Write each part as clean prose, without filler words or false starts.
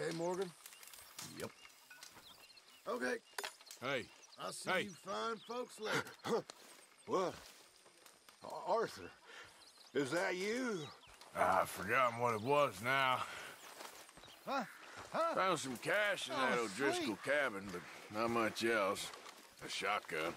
Okay, Morgan? Yep. Okay. Hey. I'll see you fine folks later. What? Arthur, is that you? I've forgotten what it was now. Huh? Found some cash in that O'Driscoll cabin, but not much else. A shotgun.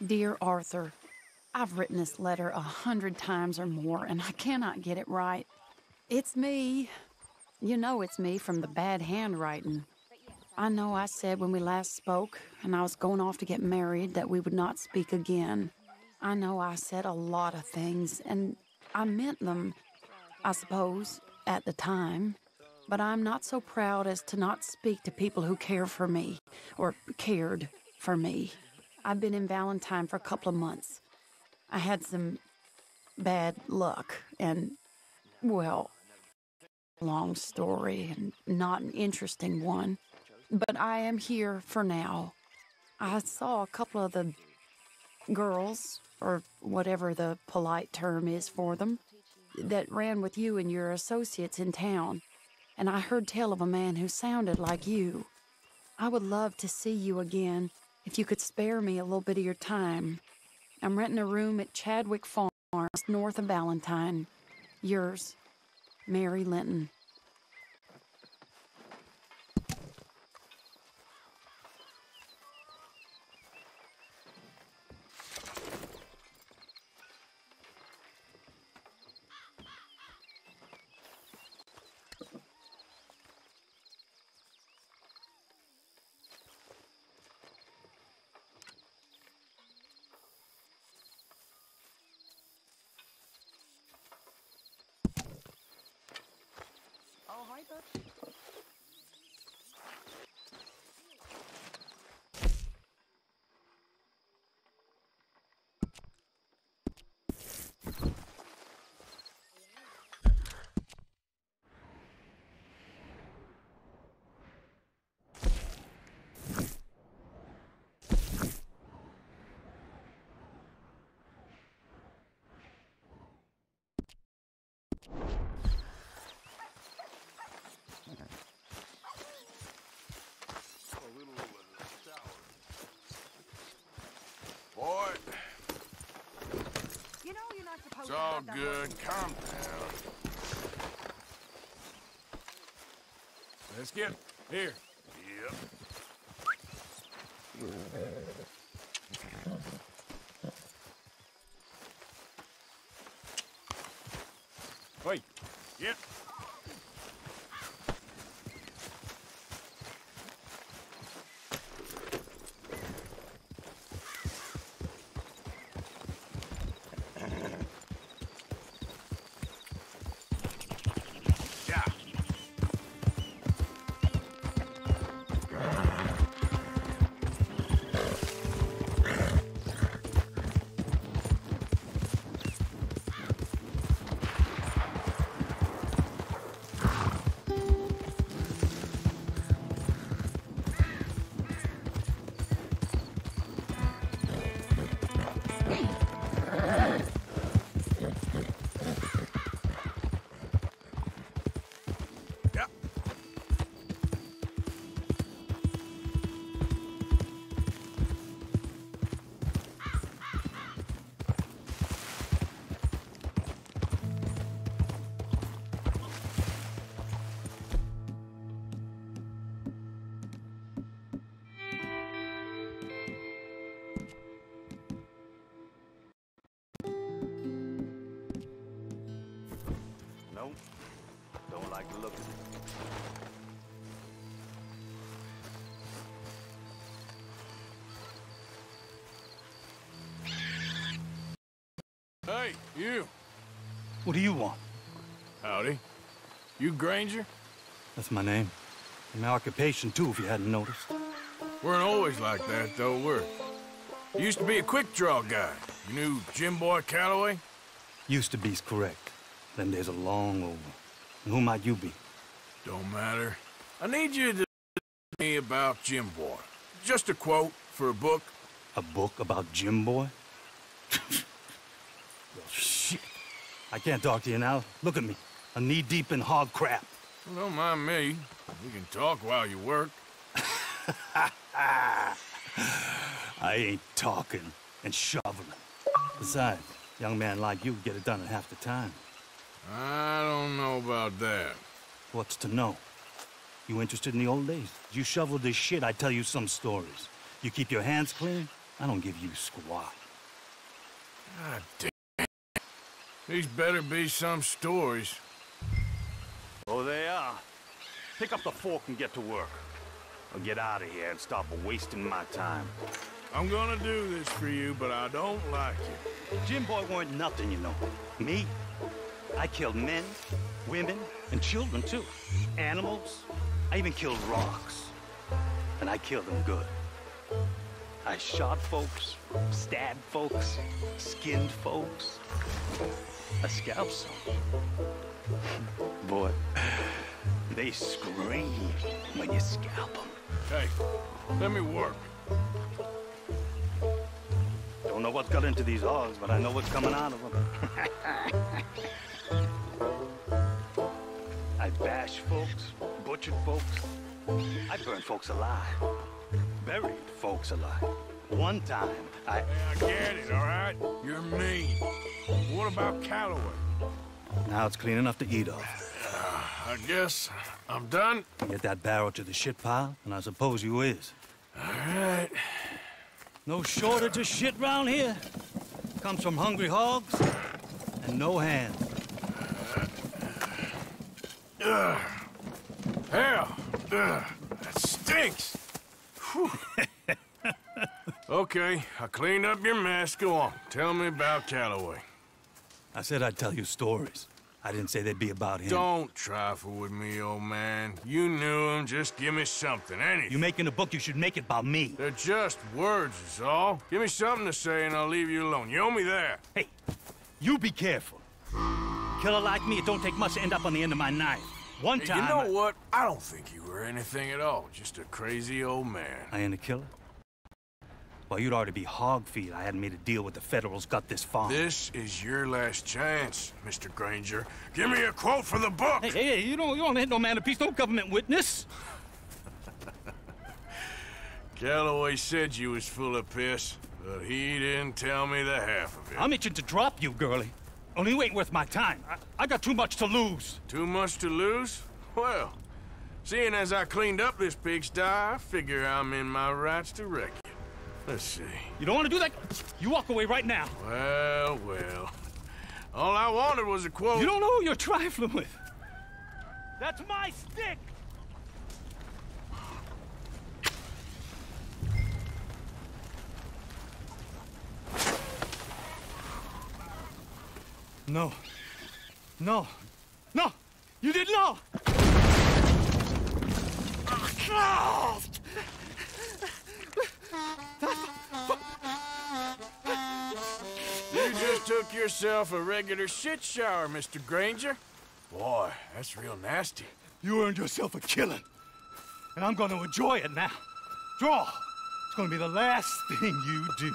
Dear Arthur, I've written this letter 100 times or more, and I cannot get it right. It's me. You know it's me from the bad handwriting. I know I said when we last spoke, and I was going off to get married, that we would not speak again. I know I said a lot of things, and I meant them, I suppose, at the time. But I'm not so proud as to not speak to people who care for me, or cared for me. I've been in Valentine for a couple of months. I had some bad luck, and, well, long story, and not an interesting one. But I am here for now. I saw a couple of the girls, or whatever the polite term is for them, that ran with you and your associates in town, and I heard tell of a man who sounded like you. I would love to see you again, if you could spare me a little bit of your time. I'm renting a room at Chadwick Farms, north of Valentine. Yours, Mary Linton. Boy, You know you're not supposed it's to all have that good. word. Calm down. Let's get here. Yep. Wait. Yep. Nope. Don't like the look of it. Hey, you. What do you want? Howdy. You Granger? That's my name. And my occupation, too, if you hadn't noticed. Weren't always like that, though, were you? Used to be a quick-draw guy. You knew Jim Boy Calloway? Used to be's correct. Them days are long over. And who might you be? Don't matter. I need you to me about Jim Boy. Just a quote for a book. A book about Jim Boy? Well, shit. I can't talk to you now. Look at me. I'm knee-deep in hog crap. Well, don't mind me. We can talk while you work. I ain't talking and shoveling. Besides, a young man like you get it done in half the time. I don't know about that. What's to know? You interested in the old days? You shoveled this shit, I tell you some stories. You keep your hands clean, I don't give you squat. God damn. These better be some stories. Oh, they are. Pick up the fork and get to work. Or get out of here and stop wasting my time. I'm gonna do this for you, but I don't like it. Jim Boy weren't nothing, you know. Me? I killed men, women, and children, too. Animals. I even killed rocks. And I killed them good. I shot folks, stabbed folks, skinned folks. I scalped some. Boy, they scream when you scalp them. Hey, let me work. Don't know what's got into these hogs, but I know what's coming out of them. I bashed folks, butchered folks. I burned folks alive. Buried folks alive. One time, I get it, all right? You're mean. What about Calloway? Now it's clean enough to eat off. I guess I'm done. Get that barrel to the shit pile, and I suppose you is. All right. No shortage of shit round here. Comes from hungry hogs and no hands. Hell, that stinks. Okay, I cleaned up your mess. Go on, tell me about Calloway. I said I'd tell you stories. I didn't say they'd be about him. Don't trifle with me, old man. You knew him. Just give me something, anything. You making a book, you should make it about me. They're just words, is all. Give me something to say and I'll leave you alone. You owe me that. Hey, you be careful. Killer like me, it don't take much to end up on the end of my knife. One time... You know what? I don't think you were anything at all. Just a crazy old man. I ain't a killer? Well, you'd already be hog feed. I hadn't made a deal with the Federals, got this far. This is your last chance, Mr. Granger. Give me a quote for the book! Hey, you don't hit no man of peace, no government witness. Calloway said you was full of piss, but he didn't tell me the half of it. I'm itching to drop you, girlie. Only you ain't worth my time. I got too much to lose. Too much to lose? Well, seeing as I cleaned up this pigsty, I figure I'm in my rights to wreck you. Let's see. You don't want to do that? You walk away right now. Well. All I wanted was a quote. You don't know who you're trifling with. That's my stick! No. You didn't know! You just took yourself a regular shit shower, Mr. Granger. Boy, that's real nasty. You earned yourself a killing. And I'm gonna enjoy it now. Draw! It's gonna be the last thing you do.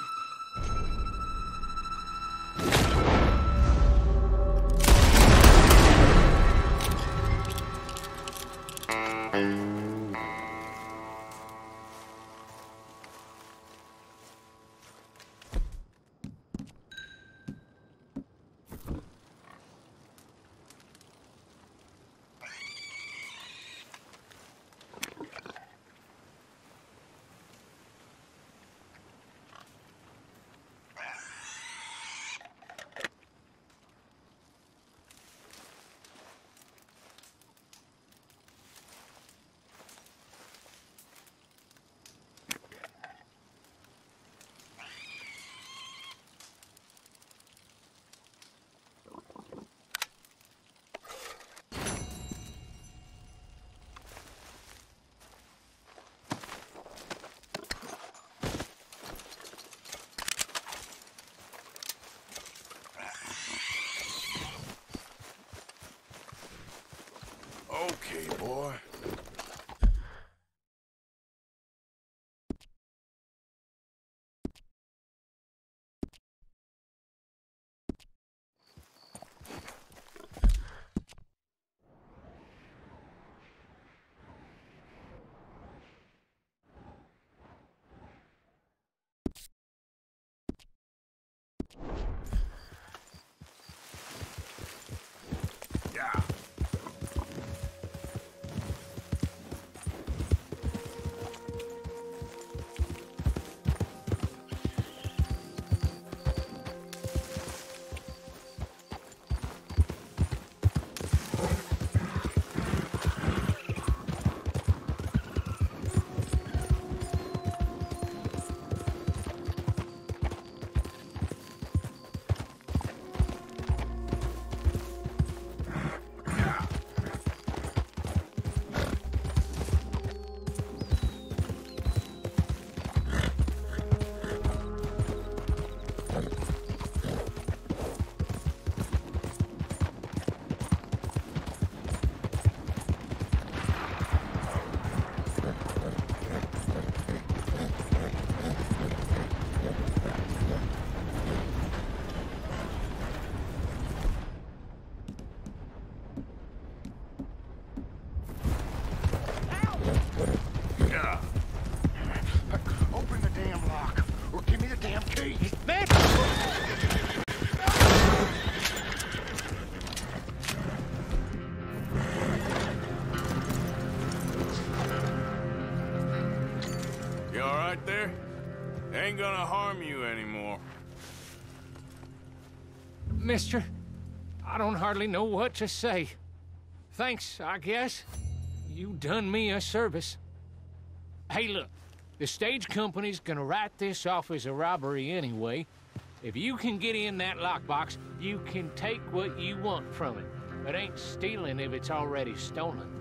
right there. Ain't gonna harm you anymore. Mister, I don't hardly know what to say. Thanks, I guess. You done me a service. Hey, look. The stage company's gonna write this off as a robbery anyway. If you can get in that lockbox, you can take what you want from it. But ain't stealing if it's already stolen.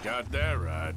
Got that right.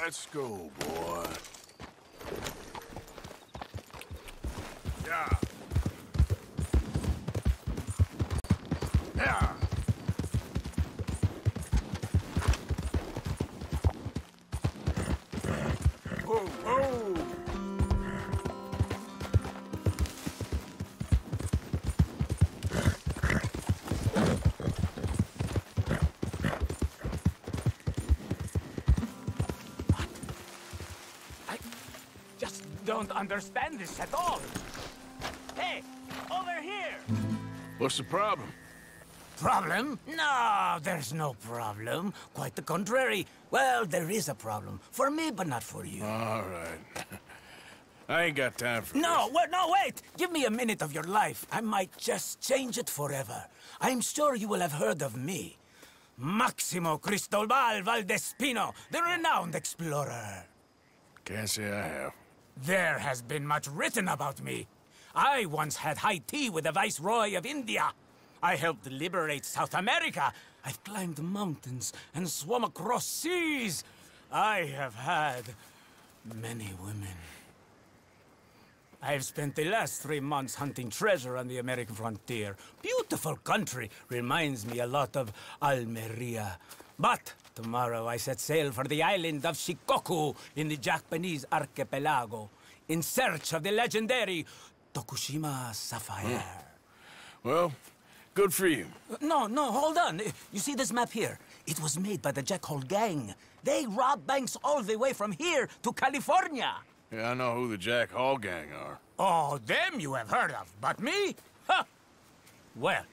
Let's go, boy. Yeah. Yeah. Whoa, whoa. Don't understand this at all. Hey, over here! What's the problem? Problem? No, there's no problem. Quite the contrary. Well, there is a problem. For me, but not for you. All right. I ain't got time for No, this. no, wait! Give me a minute of your life. I might just change it forever. I'm sure you will have heard of me. Maximo Cristobal Valdespino, the renowned explorer. Can't say I have. There has been much written about me. I once had high tea with the Viceroy of India. I helped liberate South America. I've climbed mountains and swum across seas. I have had many women. I've spent the last 3 months hunting treasure on the American frontier. Beautiful country. Reminds me a lot of Almeria. But tomorrow I set sail for the island of Shikoku in the Japanese archipelago in search of the legendary Tokushima sapphire. Well, good for you. No, hold on. You see this map here? It was made by the Jackhole Gang. They rob banks all the way from here to California. Yeah, I know who the Jack Hall gang are. Oh, them you have heard of, but me? Ha! Well,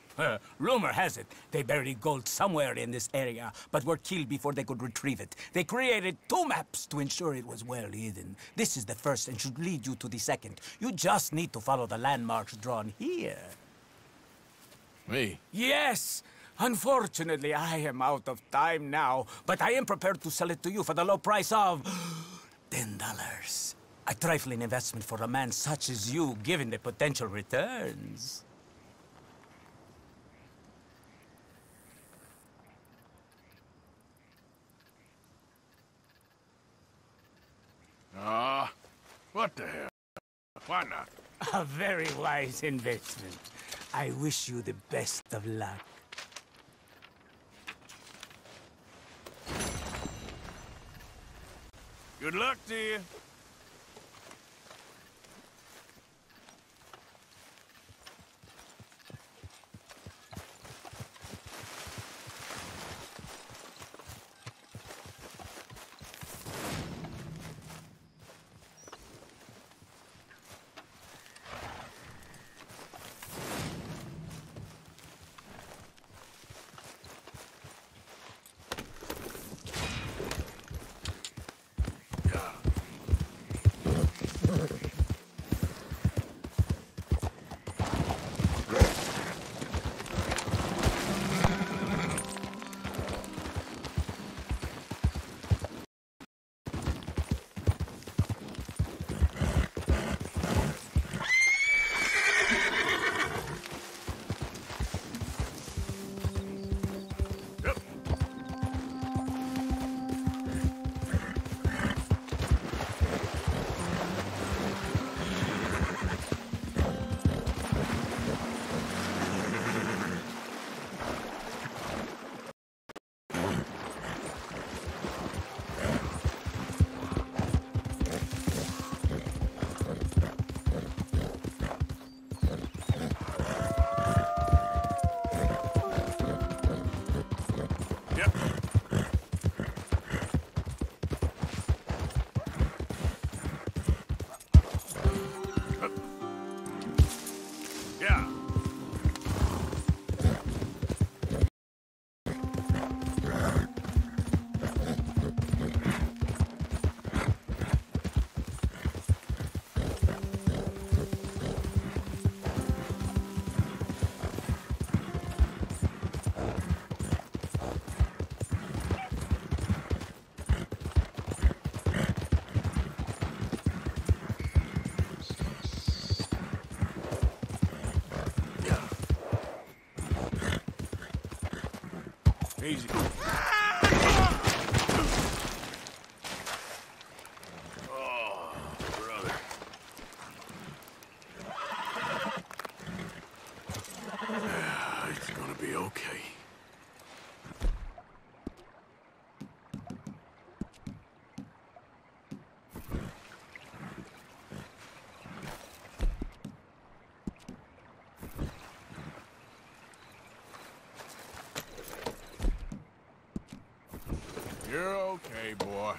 rumor has it they buried gold somewhere in this area, but were killed before they could retrieve it. They created 2 maps to ensure it was well hidden. This is the first and should lead you to the second. You just need to follow the landmarks drawn here. Me? Yes! Unfortunately, I am out of time now, but I am prepared to sell it to you for the low price of $10. A trifling investment for a man such as you, given the potential returns. What the hell? Why not? A very wise investment. I wish you the best of luck. Good luck to you. Yep. Yeah. Easy. Oh, brother. It's gonna be okay. You're okay, boy.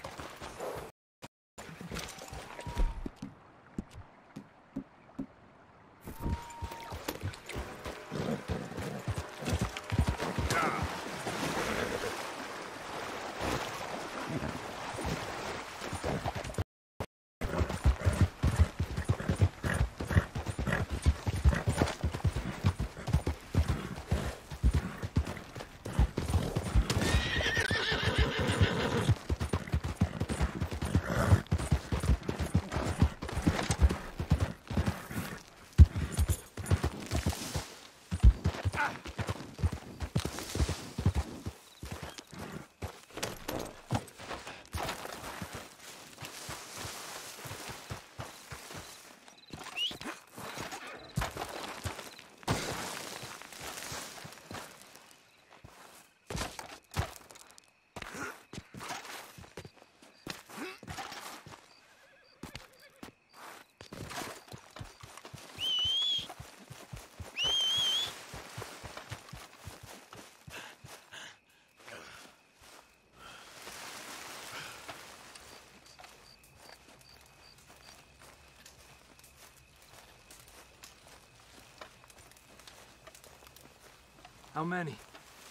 How many?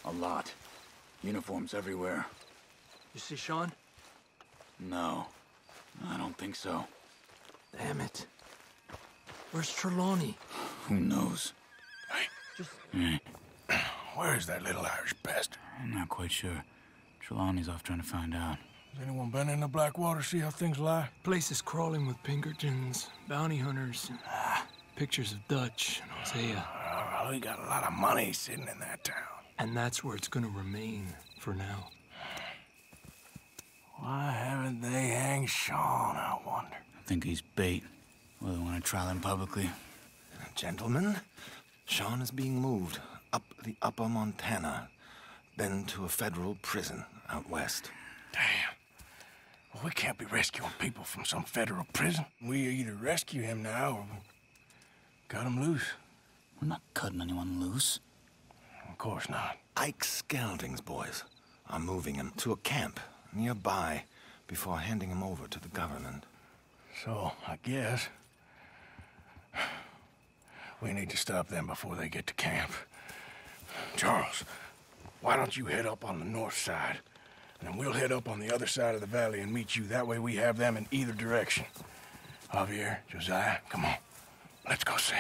A lot. Uniforms everywhere. You see Sean? No, I don't think so. Damn it. Where's Trelawney? Who knows? Hey. Where is that little Irish bastard? I'm not quite sure. Trelawney's off trying to find out. Has anyone been in the Blackwater, see how things lie? Place is crawling with Pinkertons, bounty hunters, pictures of Dutch and Hosea. We got a lot of money sitting in that town. And that's where it's gonna remain for now. Why haven't they hanged Sean, I wonder? I think he's bait. Well, they want to trial him publicly. Gentlemen, Sean is being moved up the upper Montana, then to a federal prison out west. Damn. Well, we can't be rescuing people from some federal prison. We either rescue him now or cut him loose. We're not cutting anyone loose. Of course not. Ike Skelding's boys are moving him to a camp nearby before handing him over to the government. So, I guess we need to stop them before they get to camp. Charles, why don't you head up on the north side, and then we'll head up on the other side of the valley and meet you. That way we have them in either direction. Javier, Josiah, come on. Let's go see.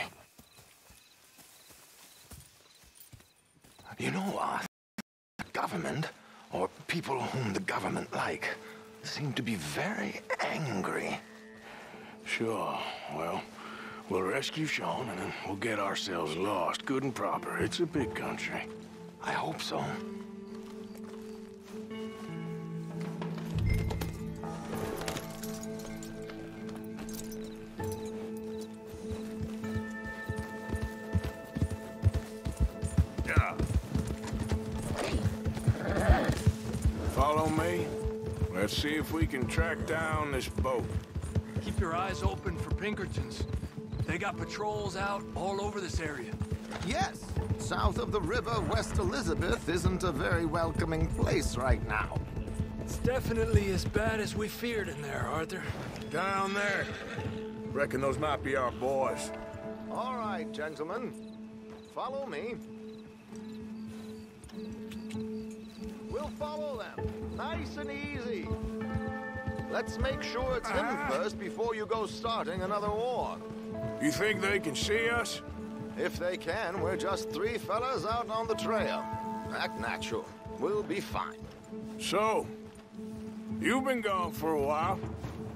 You know, the government, or people whom the government like, seem to be very angry. Sure. Well, we'll rescue Sean, and then we'll get ourselves lost, good and proper. It's a big country. I hope so. Follow me. Let's see if we can track down this boat. Keep your eyes open for Pinkertons. They got patrols out all over this area. Yes. South of the river, West Elizabeth isn't a very welcoming place right now. It's definitely as bad as we feared in there, Arthur. Down there. Reckon those might be our boys. All right, gentlemen. Follow me. We'll follow them. Nice and easy. Let's make sure it's him first before you go starting another war. You think they can see us? If they can, we're just three fellas out on the trail. Act natural. We'll be fine. So, you've been gone for a while.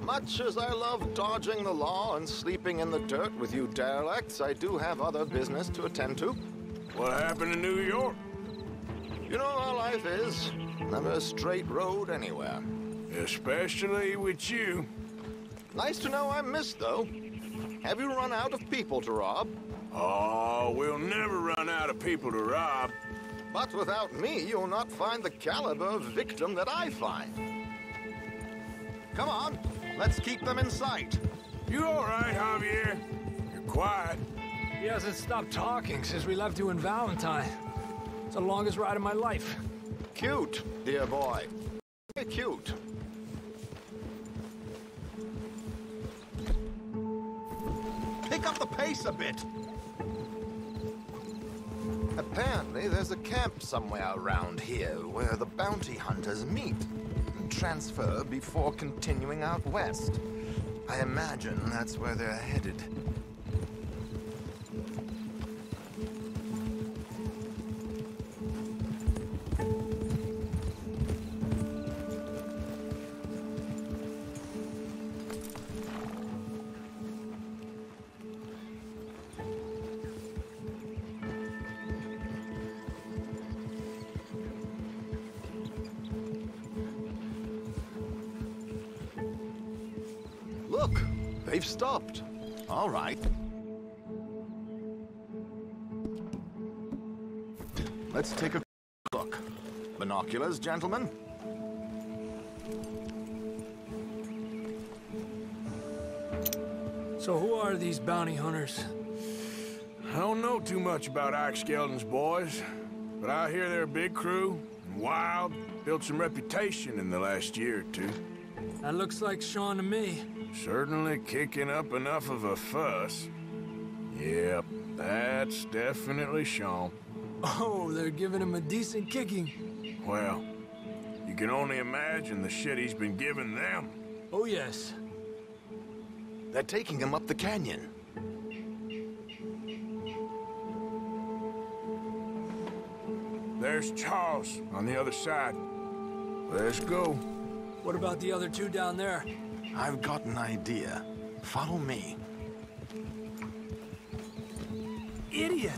Much as I love dodging the law and sleeping in the dirt with you derelicts, I do have other business to attend to. What happened in New York? You know how life is. Never a straight road anywhere. Especially with you. Nice to know I'm missed, though. Have you run out of people to rob? Oh, we'll never run out of people to rob. But without me, you'll not find the caliber of victim that I find. Come on, let's keep them in sight. You all right, Javier? You're quiet. He hasn't stopped talking since we left you in Valentine. It's the longest ride of my life. Cute, dear boy. Very cute. Pick up the pace a bit. Apparently, there's a camp somewhere around here where the bounty hunters meet and transfer before continuing out west. I imagine that's where they're headed. Look, they've stopped. All right. Let's take a look. Binoculars, gentlemen. So who are these bounty hunters? I don't know too much about Ike Skeldon's boys, but I hear they're a big crew and wild, built some reputation in the last year or two. That looks like Sean to me. Certainly kicking up enough of a fuss. Yep, that's definitely Sean. Oh, they're giving him a decent kicking. Well, you can only imagine the shit he's been giving them. Oh, yes. They're taking him up the canyon. There's Charles on the other side. Let's go. What about the other two down there? I've got an idea. Follow me. Idiot!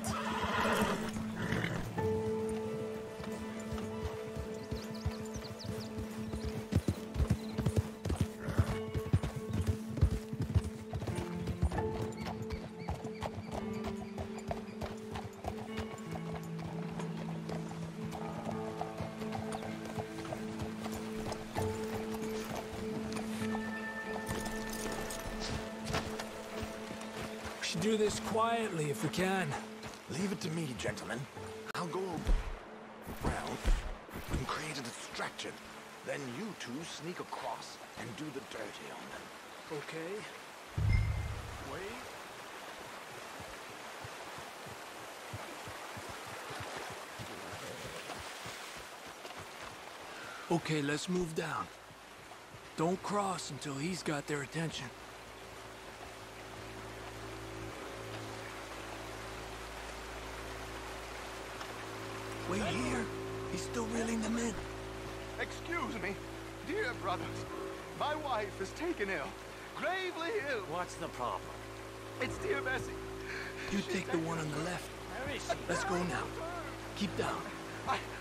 Do this quietly if we can. Leave it to me, gentlemen. I'll go around and create a distraction. Then you two sneak across and do the dirty on them. Okay. Wait. Okay, let's move down. Don't cross until he's got their attention. Wait here. He's still reeling them in. Excuse me, dear brothers. My wife is taken ill. Gravely ill. What's the problem? It's dear Bessie. You take the one on the left. Where is she? Let's go now. Keep down.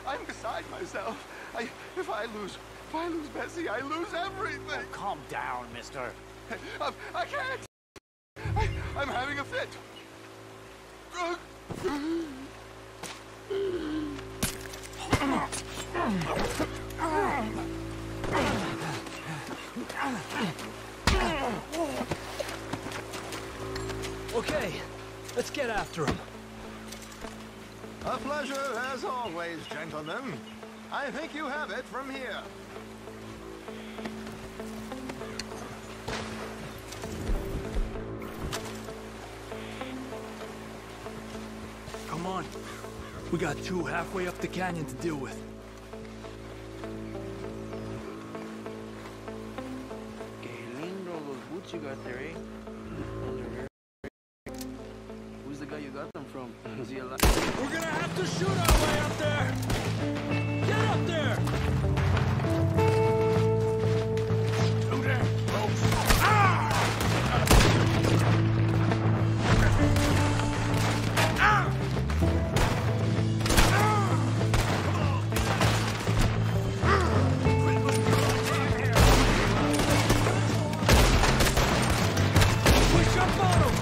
I'm beside myself. If I lose Bessie, I lose everything. Oh, calm down, mister. I can't. I'm having a fit. Okay, let's get after him. A pleasure as always, gentlemen. I think you have it from here. Come on. We got two halfway up the canyon to deal with. Que lindo los boots you got there, eh? Who's the guy you got them from? Is he alive? We're gonna have to shoot our way up there! Get up there! Do that, folks. Ah! Ah! Push up on him!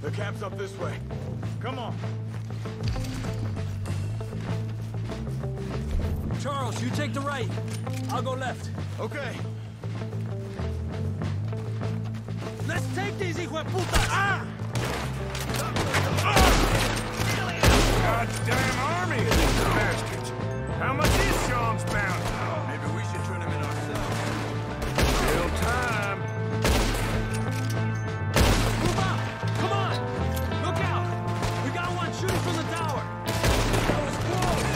The camp's up this way. Come on. Charles, you take the right. I'll go left. Okay. Let's take these hijo de puta! Ah! Goddamn army of these bastards! How much is Sean's bounty? Maybe we should turn him in ourselves. Still time. Move up! Come on! Look out! We got one shooting from the tower! That was close!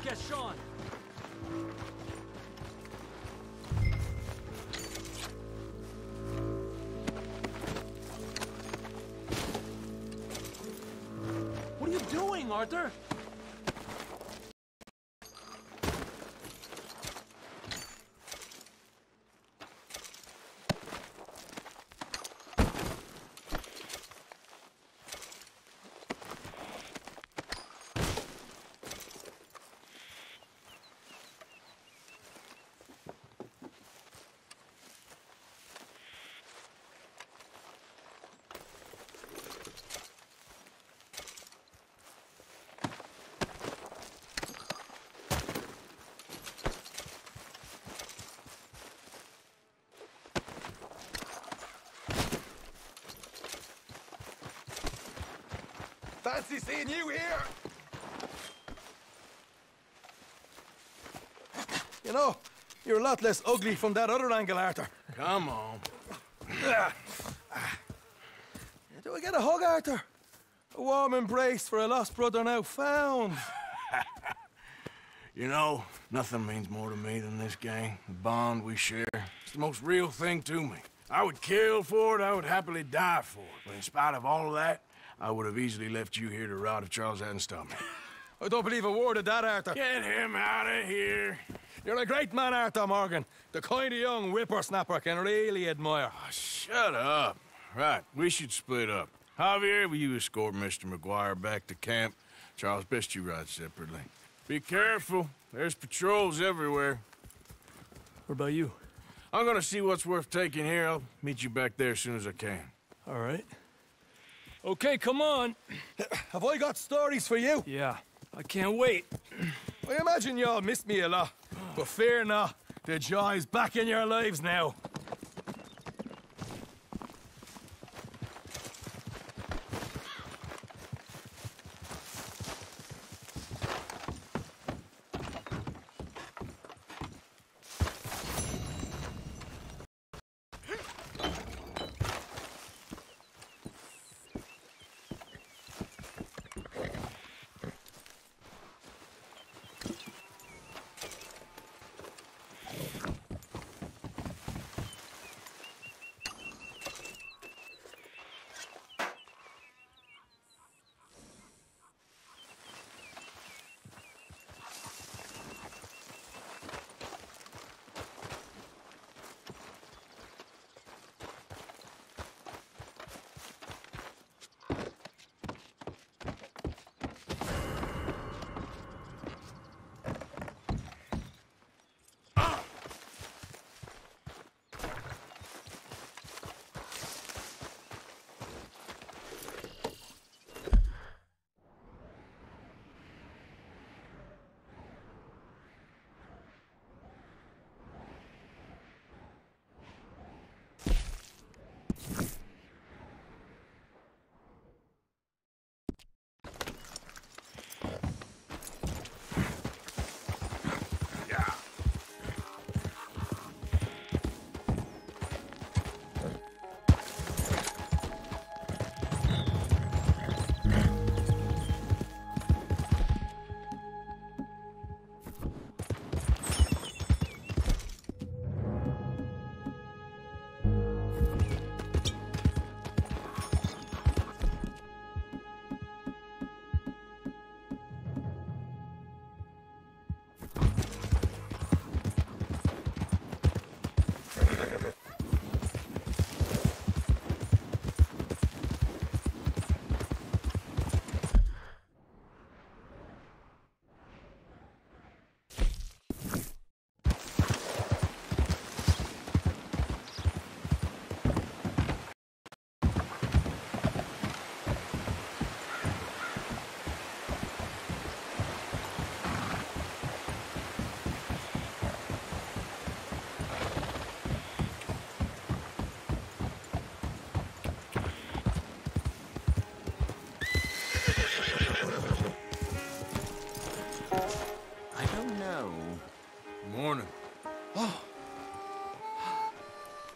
Let's get Sean. What are you doing, Arthur? Fancy seeing you here! You know, you're a lot less ugly from that other angle, Arthur. Come on. Do I get a hug, Arthur? A warm embrace for a lost brother now found. You know, nothing means more to me than this gang. The bond we share. It's the most real thing to me. I would kill for it, I would happily die for it. But in spite of all of that, I would have easily left you here to rot if Charles hadn't stopped me. I don't believe a word of that, Arthur. Get him out of here. You're a great man, Arthur Morgan. The kind of young whippersnapper can really admire. Oh, shut up. Right, we should split up. Javier, will you escort Mr. McGuire back to camp? Charles, best you ride separately. Be careful. There's patrols everywhere. What about you? I'm gonna see what's worth taking here. I'll meet you back there as soon as I can. All right. Okay, come on. Have I got stories for you? Yeah, I can't wait. I imagine y'all missed me a lot, but fear not, the joy's back in your lives now.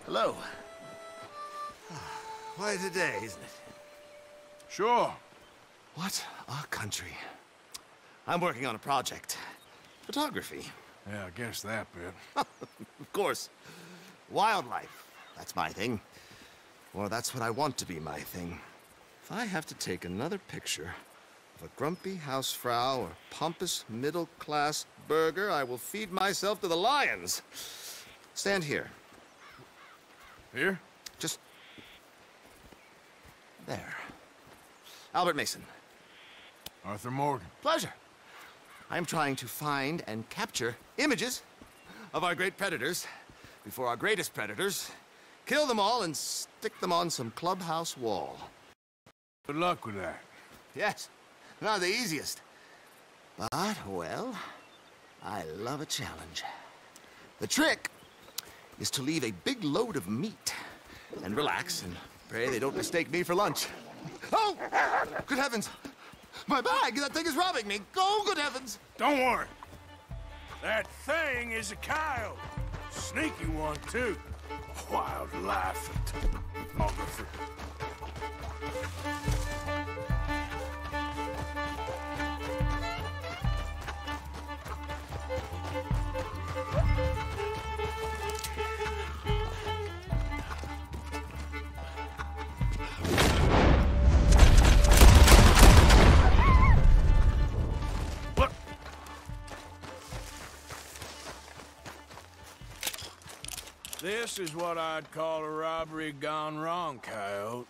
Hello. Why today, isn't it? Sure. What a country. I'm working on a project. Photography. Yeah, I guess that bit. Of course. Wildlife. That's my thing. Or that's what I want to be my thing. If I have to take another picture of a grumpy housefrau or pompous middle-class burger, I will feed myself to the lions. Stand here. Here? Just... there. Albert Mason. Arthur Morgan. Pleasure. I am trying to find and capture images of our great predators before our greatest predators kill them all and stick them on some clubhouse wall. Good luck with that. Yes, not the easiest. But, well, I love a challenge. The trick is to leave a big load of meat and relax and pray they don't mistake me for lunch. Oh! Good heavens! My bag! That thing is robbing me! Oh, good heavens! Don't worry. That thing is a coyote. Sneaky one, too. Wildlife photographer. This is what I'd call a robbery gone wrong, coyote.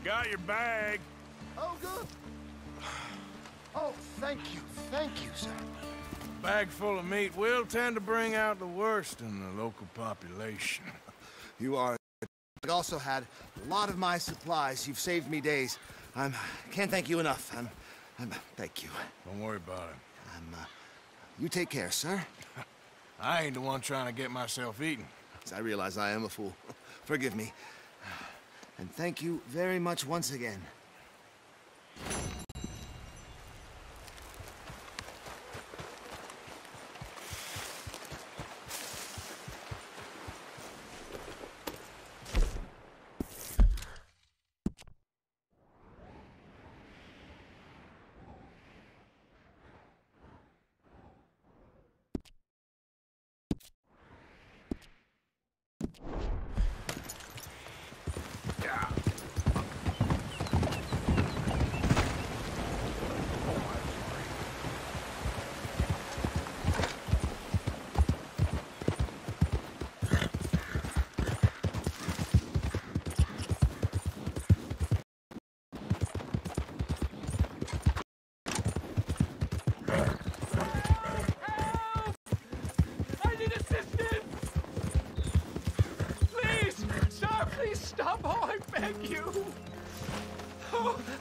Got your bag. Oh, good. Oh, thank you, sir. Bag full of meat will tend to bring out the worst in the local population. You are. I also had a lot of my supplies. You've saved me days. Can't thank you enough. Thank you. Don't worry about it. You take care, sir. I ain't the one trying to get myself eaten. I realize I am a fool. Forgive me. And thank you very much once again.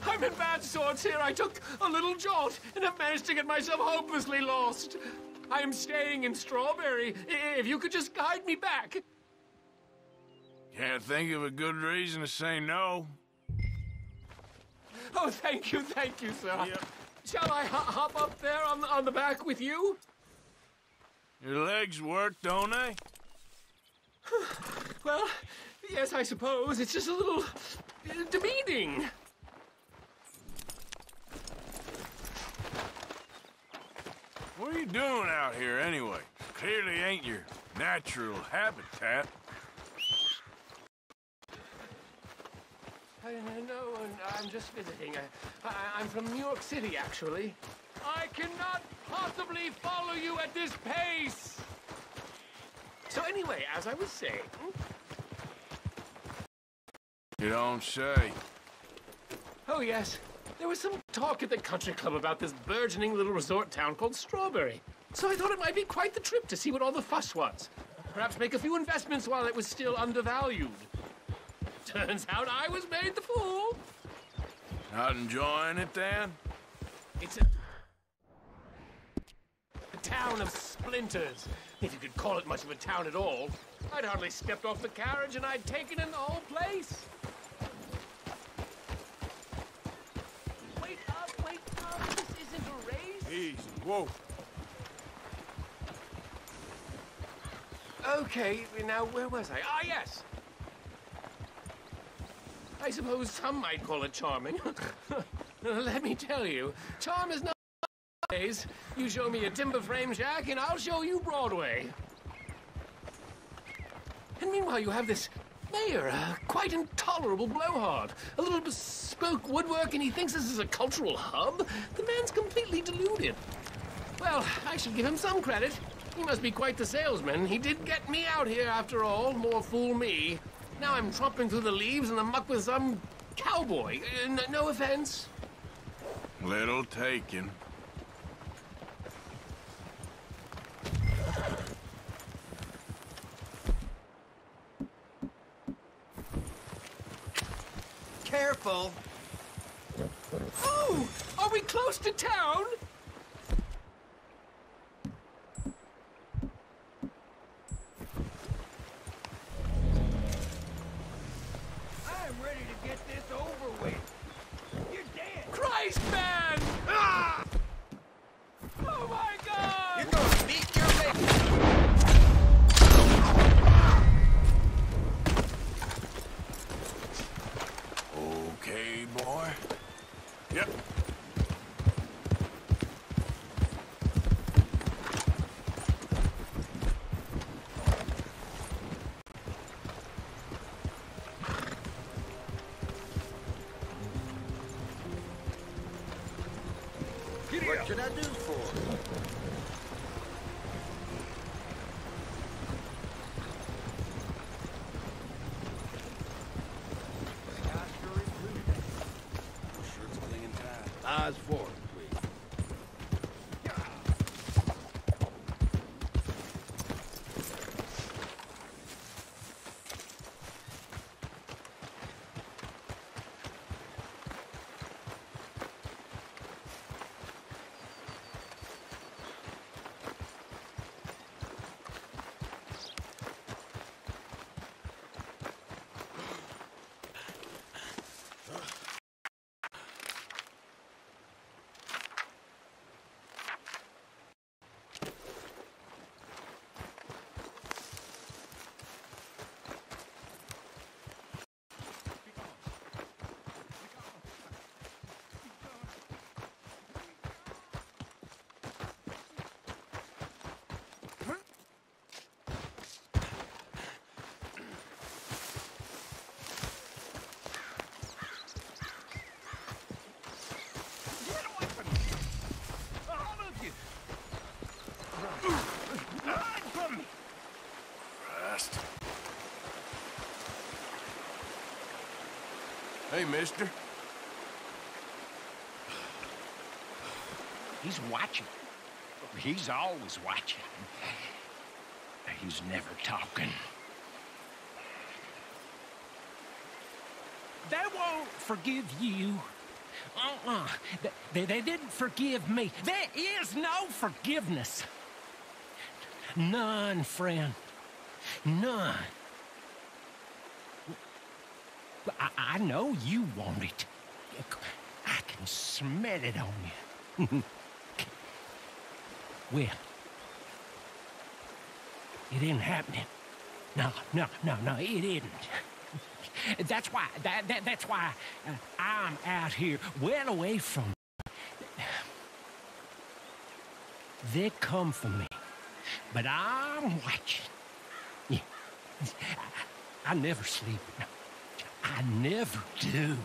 I'm in bad sorts here. I took a little jaunt and have managed to get myself hopelessly lost. I am staying in Strawberry. If you could just guide me back. Can't think of a good reason to say no. Oh, thank you, sir. Yep. Shall I hop up there on the back with you? Your legs work, don't they? Well, yes, I suppose. It's just a little demeaning. What are you doing out here, anyway? Clearly ain't your natural habitat. No, I'm just visiting. I'm from New York City, actually. I cannot possibly follow you at this pace! So anyway, as I was saying... You don't say. Oh, yes. There was some talk at the country club about this burgeoning little resort town called Strawberry. So I thought it might be quite the trip to see what all the fuss was. Perhaps make a few investments while it was still undervalued. Turns out I was made the fool. Not enjoying it, then? It's a town of splinters. If you could call it much of a town at all. I'd hardly stepped off the carriage and I'd taken in the whole place. Wait up, this isn't a race. Easy, whoa. Okay, now where was I? Ah, yes. I suppose some might call it charming. Let me tell you, charm is not days. You show me a timber frame shack and I'll show you Broadway. And meanwhile you have this mayor, a quite intolerable blowhard. A little bespoke woodwork and he thinks this is a cultural hub? The man's completely deluded. Well, I should give him some credit. He must be quite the salesman. He did get me out here after all. More fool me. Now I'm tromping through the leaves in the muck with some cowboy. No offense. Little taken. Careful. Oh! Are we close to town? I'm ready to get this over with. You're dead. Christ, man! Ah! Oh my God! You're gonna meet your mate. Okay, boy. Yep. What can I do for you? Eyes forward, please. Hey, mister. He's watching. He's always watching. He's never talking. They won't forgive you. They didn't forgive me. There is no forgiveness. None, friend. None. I know you want it. I can smell it on you. Well, it ain't happening. No, it isn't. That's why. That's why I'm out here, well away from. They come for me, but I'm watching. Yeah. I never sleep. No, I never do.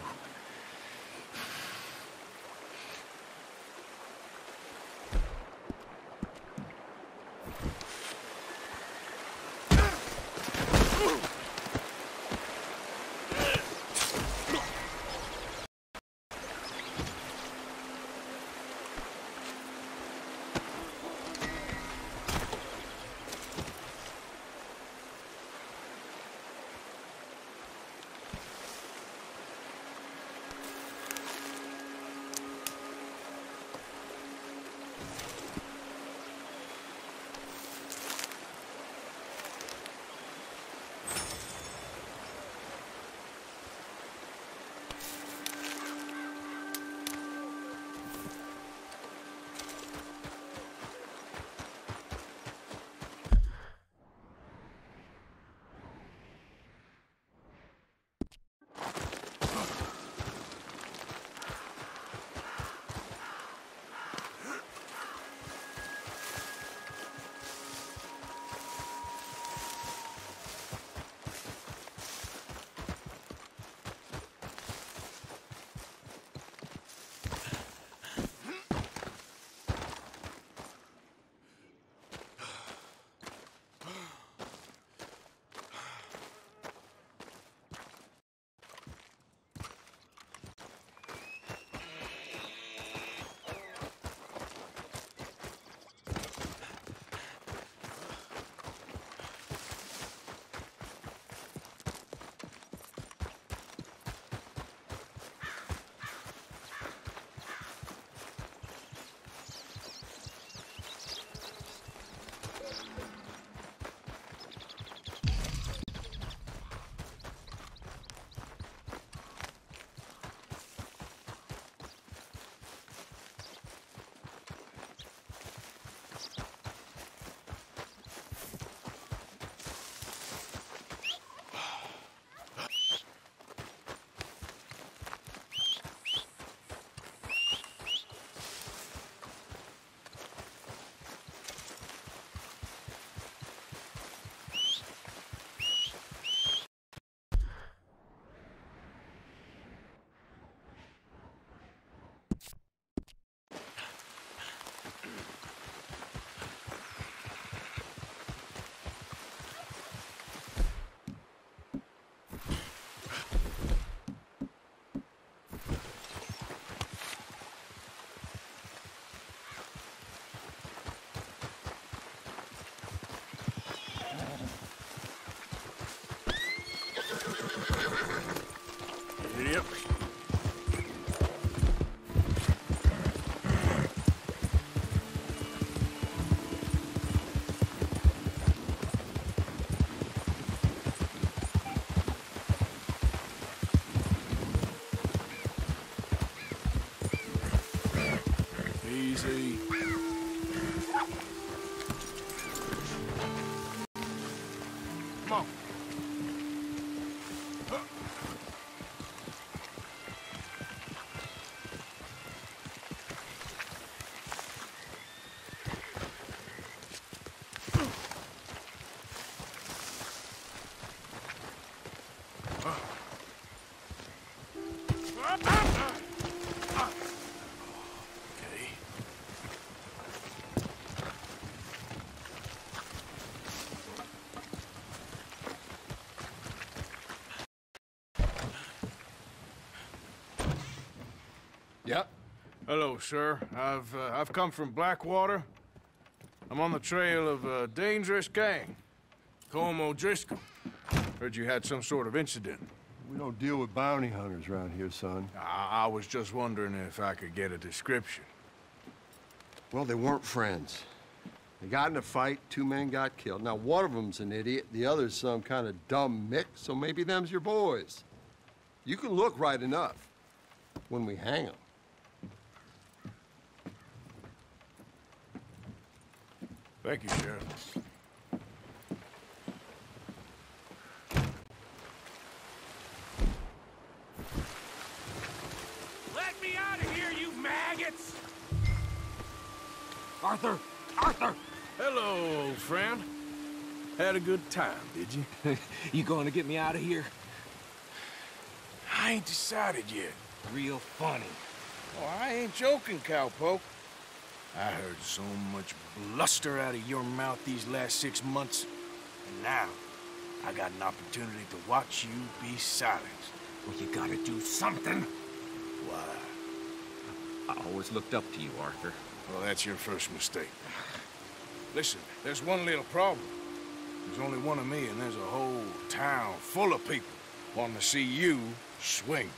on. Yep. Hello, sir. I've come from Blackwater. I'm on the trail of a dangerous gang. Colm O'Driscoll. Heard you had some sort of incident. We don't deal with bounty hunters around here, son. I was just wondering if I could get a description. Well, they weren't friends. They got in a fight, 2 men got killed. Now, one of them's an idiot, the other's some kind of dumb mick, so maybe them's your boys. You can look right enough when we hang them. Thank you, Sheriff. Let me out of here, you maggots! Arthur! Arthur! Hello, old friend. Had a good time, did you? You going to get me out of here? I ain't decided yet. Real funny. Oh, I ain't joking, cowpoke. I heard so much bluster out of your mouth these last 6 months, and now I got an opportunity to watch you be silenced. Well, you gotta do something. Why? I always looked up to you, Arthur. Well, that's your first mistake. Listen, there's one little problem. There's only one of me, and there's a whole town full of people wanting to see you swing.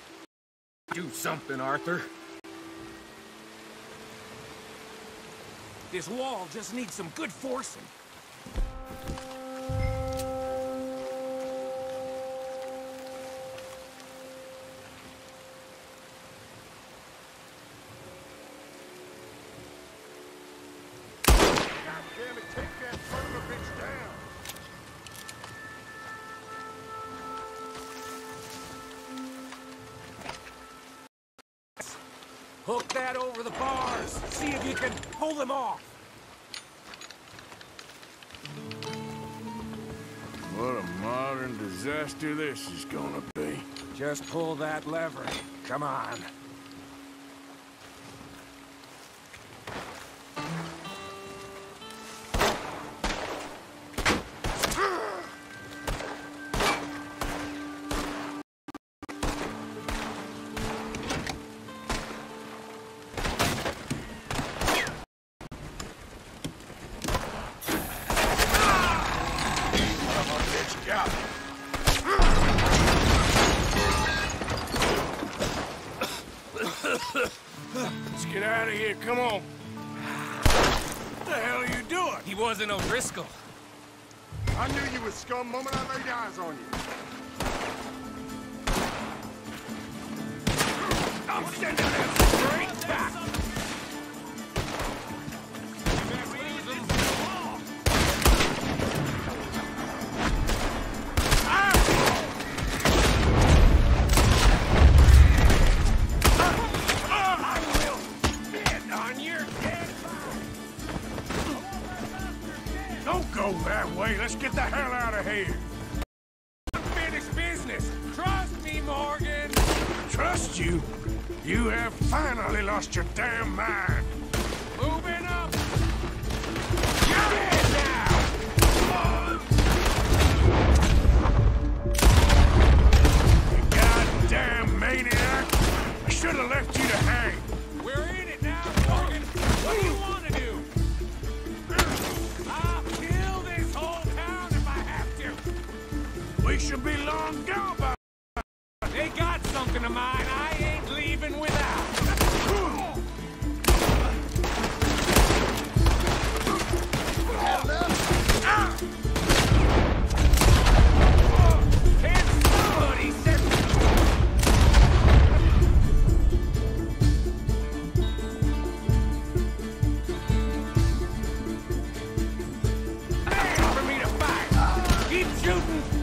Do something, Arthur. This wall just needs some good forcing. Damn it, take that son of a bitch down! Hook that over the bars. See if you can pull them off. What a modern disaster this is gonna be. Just pull that lever. Come on. Let's get out of here, come on. What the hell are you doing? He wasn't O'Driscoll. I knew you was scum the moment I laid eyes on you. I'm sending them straight back. Don't go that way. Let's get the hell out of here. Unfinished business. Trust me, Morgan. Trust you? You have finally lost your damn mind. Moving up. You're in now. You goddamn maniac. I should have left you to hang. We're in it now, Morgan. What do you want to do? I'll kill this whole town if I have to. We should be long gone by. They got something of mine I ain't leaving without. Can somebody set me? For me to fight. Keep shooting.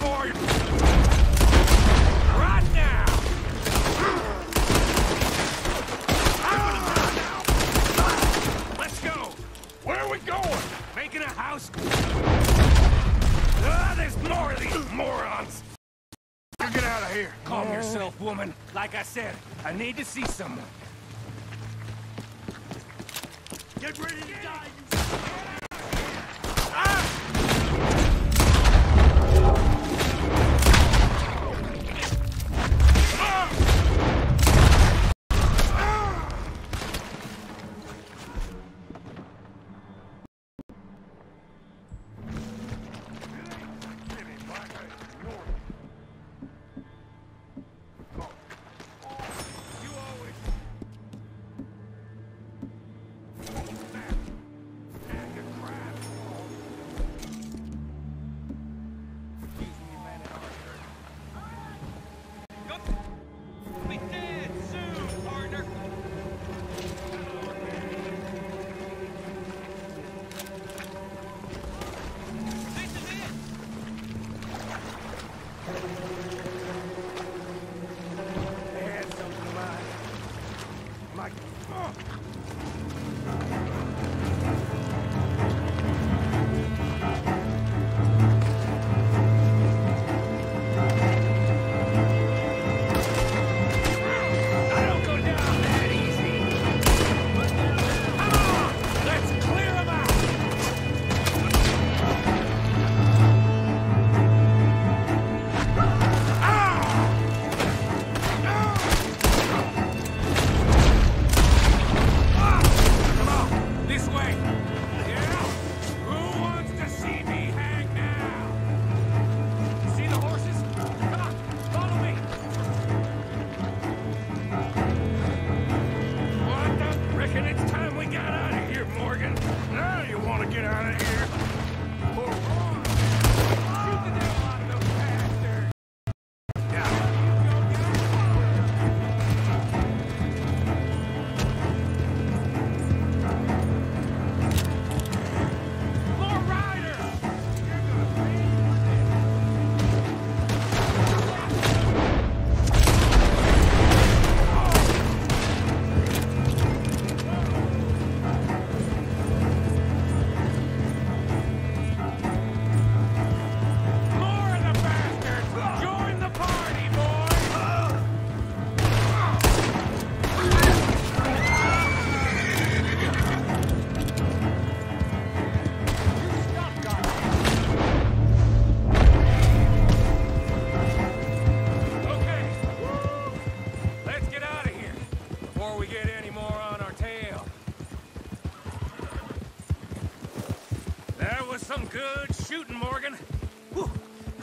for you! Right now! Let's go! Where are we going? Making a house? There's more of these morons! Get out of here! Calm yourself, woman. Like I said, I need to see someone. Get ready to die, you... Ah!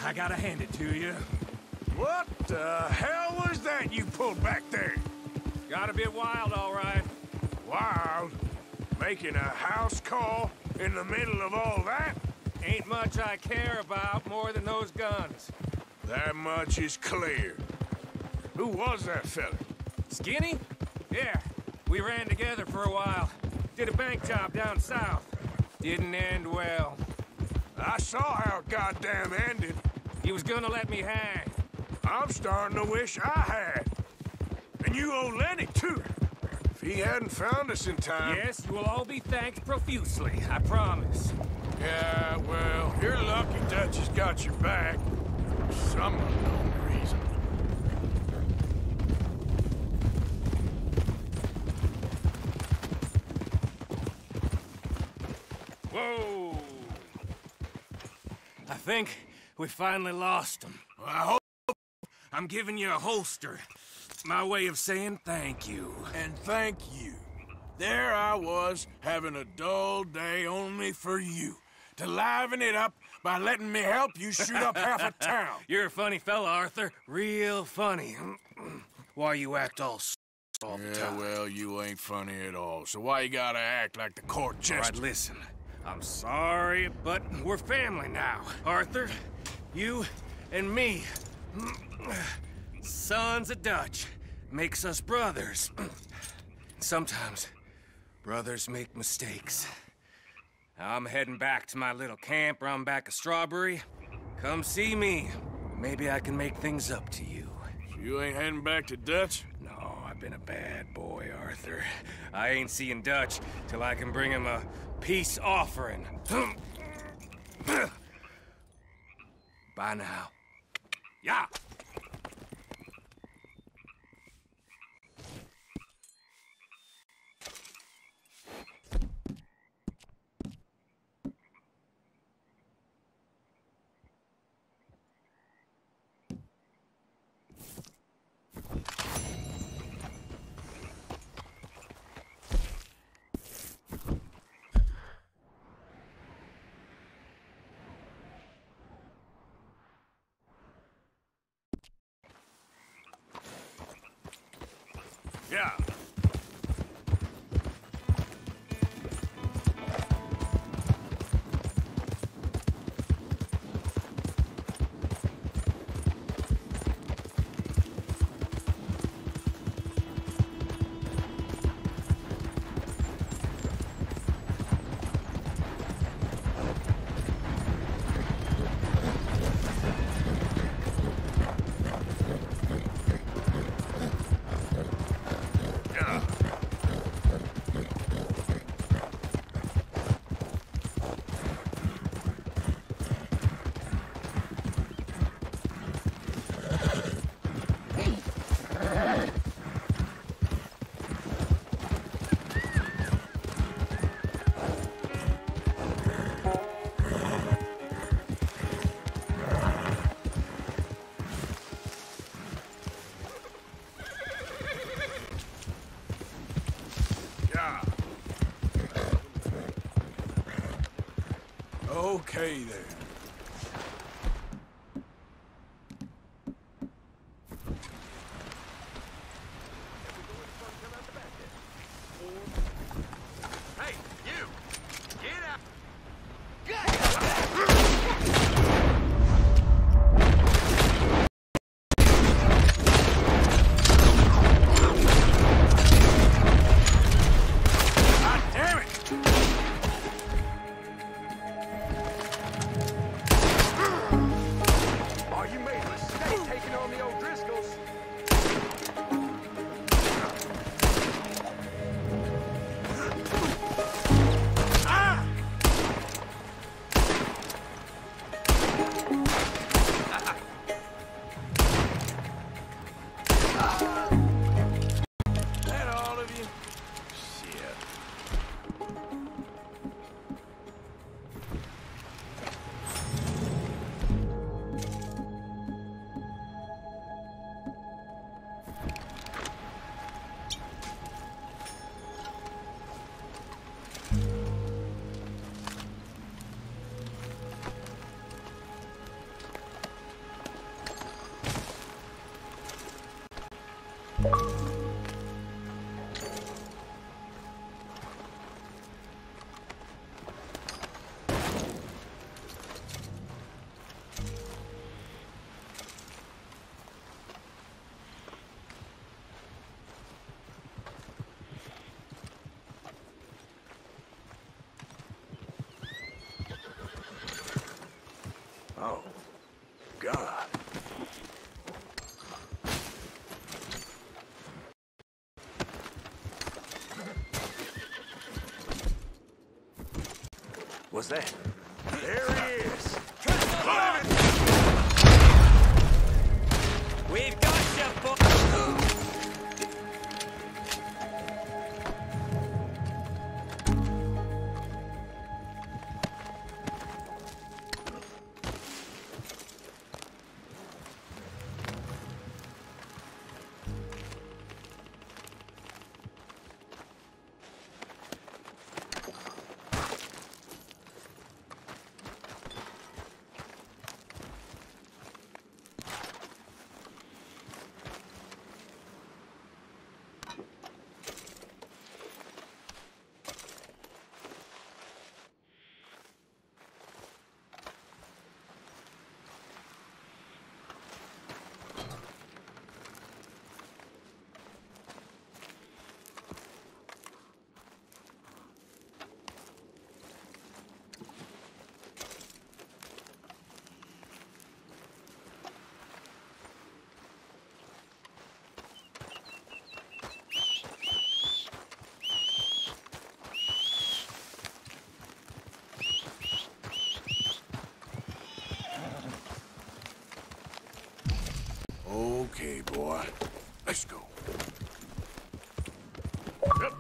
I gotta hand it to you. What the hell was that you pulled back there? Got a bit wild, all right. Wild? Making a house call in the middle of all that? Ain't much I care about more than those guns. That much is clear. Who was that fella? Skinny? Yeah, we ran together for a while. Did a bank job down south. Didn't end well. I saw how it goddamn ended. He was gonna let me hang. I'm starting to wish I had. And you owe Lenny, too. If he hadn't found us in time... Yes, you will all be thanked profusely, I promise. Yeah, well, you're lucky Dutch has got your back. For some unknown reason. Whoa! I think we finally lost him. Well, I hope I'm giving you a holster. My way of saying thank you. And thank you. There I was, having a dull day only for you. To liven it up by letting me help you shoot up half a town. You're a funny fella, Arthur. Real funny. Why you act all the time? Well, you ain't funny at all. So why you gotta act like the court jester? All right, listen. I'm sorry, but we're family now. Arthur, you and me. Sons of Dutch. Makes us brothers. Sometimes brothers make mistakes. I'm heading back to my little camp around back of Strawberry. Come see me. Maybe I can make things up to you. You ain't heading back to Dutch? No, I've been a bad boy, Arthur. I ain't seeing Dutch till I can bring him a peace offering. Bye now. Yeah. Yeah. Okay, then. Hey, you! Get out! Oh, God. What's that? There he is! We've got you, boy! Let's go. Yep.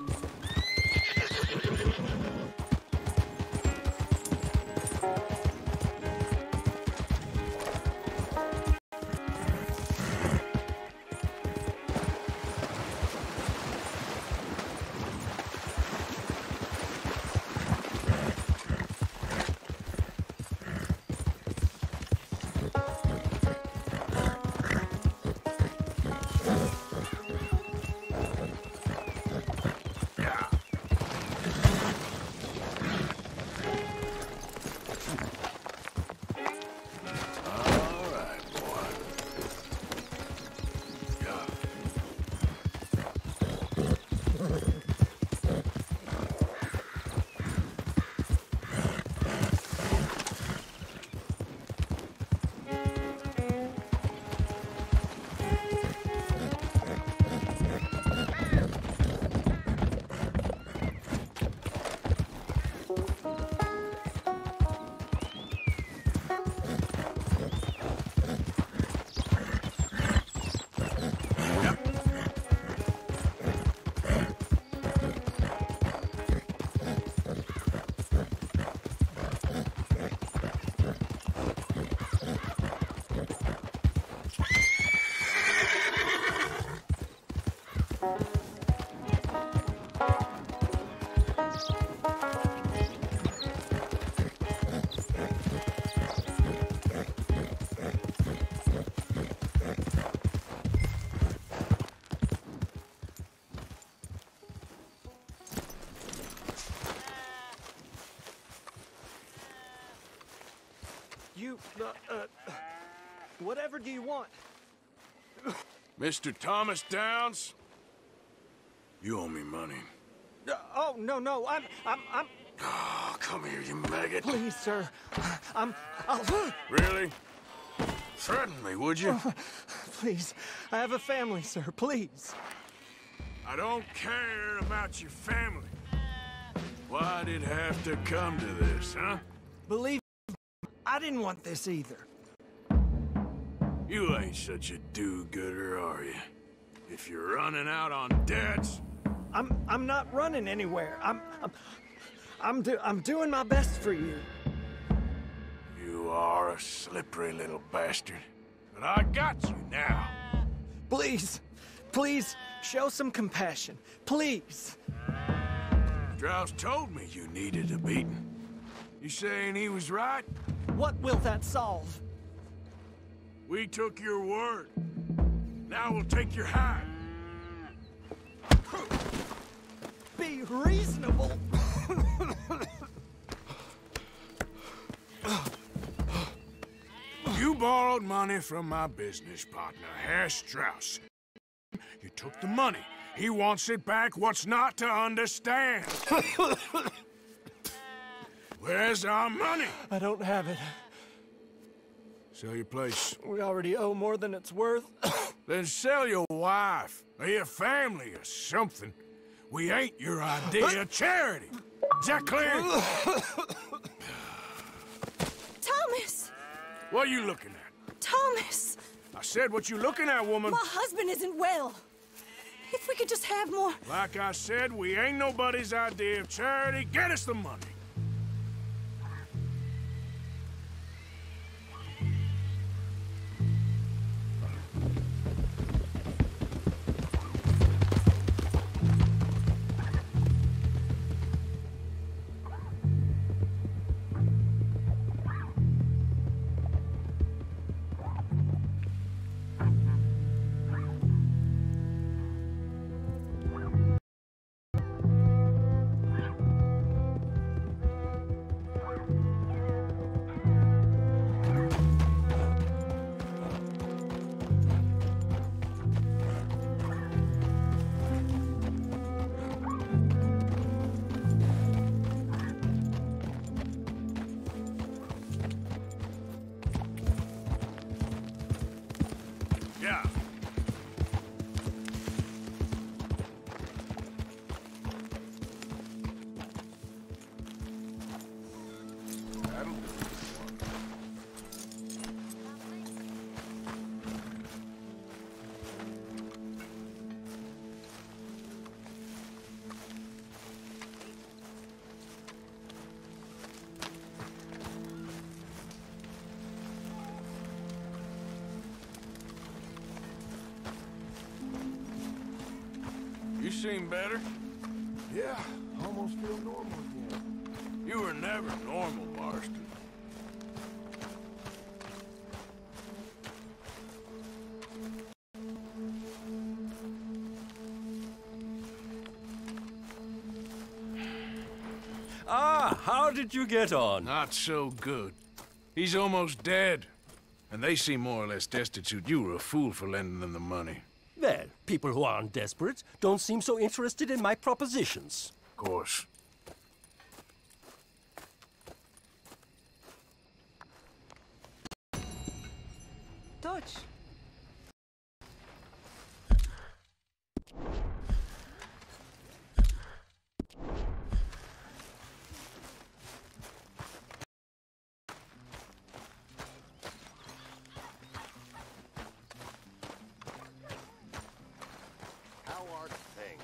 Whatever do you want? Mr. Thomas Downs? You owe me money. Oh, no, I'm... Oh, come here, you maggot. Please, sir. I'll... Really? Threaten me, would you? Please, I have a family, sir, please. I don't care about your family. Why'd it have to come to this, huh? Believe me, I didn't want this either. You ain't such a do-gooder, are you? If you're running out on debts... I'm not running anywhere. I'm doing my best for you. You are a slippery little bastard. But I got you now. Please, show some compassion. Please. Strauss told me you needed a beating. You saying he was right? What will that solve? We took your word. Now we'll take your hide. Be reasonable. You borrowed money from my business partner, Herr Strauss. You took the money. He wants it back. What's not to understand? Where's our money? I don't have it. Sell your place. We already owe more than it's worth. Then sell your wife, or your family, or something. We ain't your idea of charity. Is that clear? Thomas! What are you looking at? Thomas! I said, what you looking at, woman? My husband isn't well. If we could just have more... Like I said, we ain't nobody's idea of charity. Get us the money. seem better. Yeah, almost feel normal again. You were never normal, Marston. Ah, how did you get on? Not so good. He's almost dead. And they seem more or less destitute. You were a fool for lending them the money. Well, people who aren't desperate don't seem so interested in my propositions. Of course. Dutch.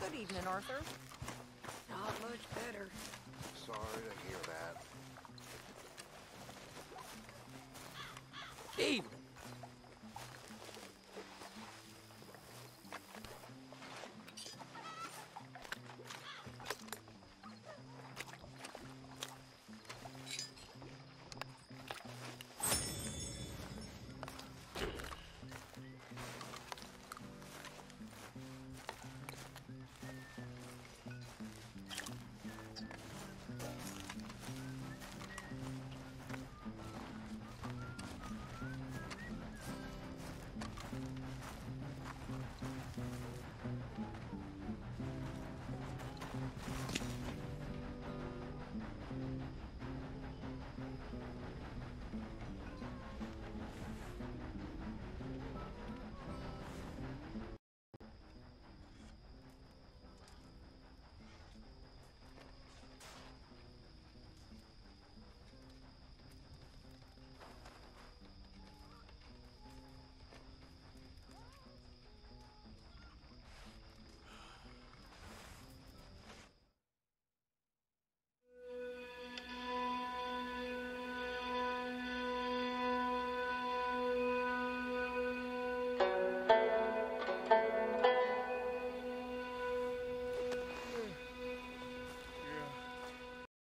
Good evening, Arthur. Not much better. Sorry to hear that. Evening.